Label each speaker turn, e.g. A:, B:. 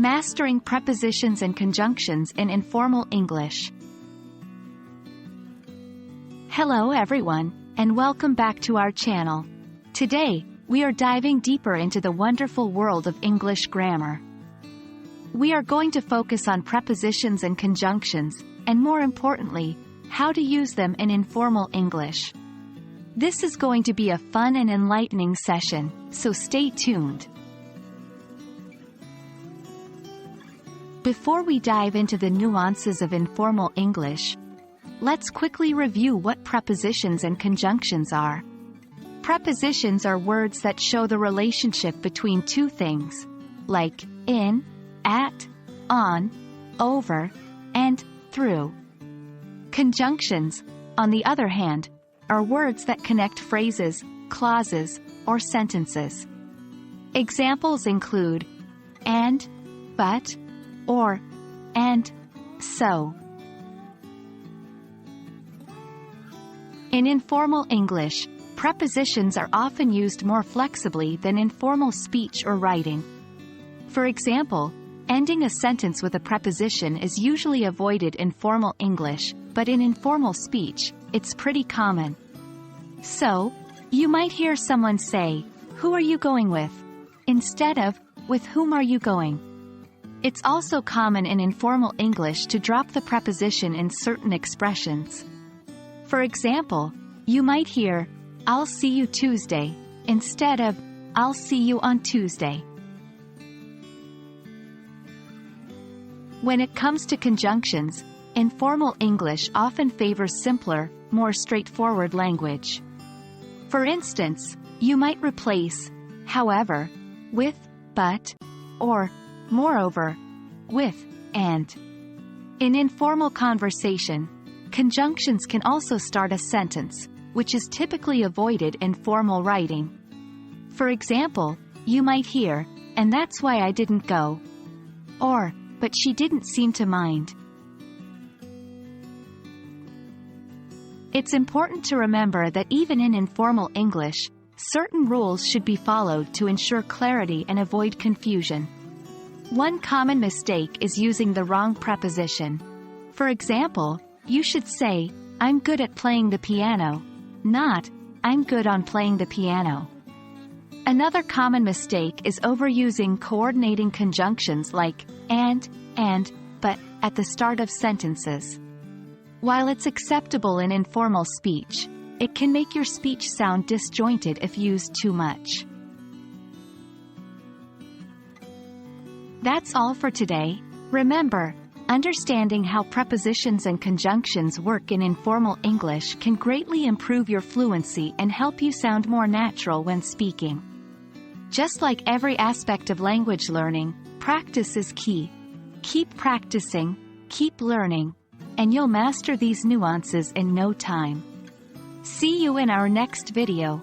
A: Mastering Prepositions and Conjunctions in Informal English. Hello everyone, and welcome back to our channel. Today, we are diving deeper into the wonderful world of English grammar. We are going to focus on prepositions and conjunctions, and more importantly, how to use them in informal English. This is going to be a fun and enlightening session, so stay tuned. Before we dive into the nuances of informal English, let's quickly review what prepositions and conjunctions are. Prepositions are words that show the relationship between two things, like in, at, on, over, and through. Conjunctions, on the other hand, are words that connect phrases, clauses, or sentences. Examples include and, but, or, and, so. In informal English, prepositions are often used more flexibly than in formal speech or writing. For example, ending a sentence with a preposition is usually avoided in formal English, but in informal speech, it's pretty common. So, you might hear someone say, "Who are you going with?" instead of, "With whom are you going?" It's also common in informal English to drop the preposition in certain expressions. For example, you might hear, "I'll see you Tuesday," instead of, "I'll see you on Tuesday." When it comes to conjunctions, informal English often favors simpler, more straightforward language. For instance, you might replace however with but, or moreover with and. In informal conversation, conjunctions can also start a sentence, which is typically avoided in formal writing. For example, you might hear, "And that's why I didn't go," or, "But she didn't seem to mind." It's important to remember that even in informal English, certain rules should be followed to ensure clarity and avoid confusion. One common mistake is using the wrong preposition. For example, you should say, "I'm good at playing the piano," not, "I'm good on playing the piano." Another common mistake is overusing coordinating conjunctions like and, but, at the start of sentences. While it's acceptable in informal speech, it can make your speech sound disjointed if used too much. That's all for today. Remember, understanding how prepositions and conjunctions work in informal English can greatly improve your fluency and help you sound more natural when speaking. Just like every aspect of language learning, practice is key. Keep practicing, keep learning, and you'll master these nuances in no time. See you in our next video.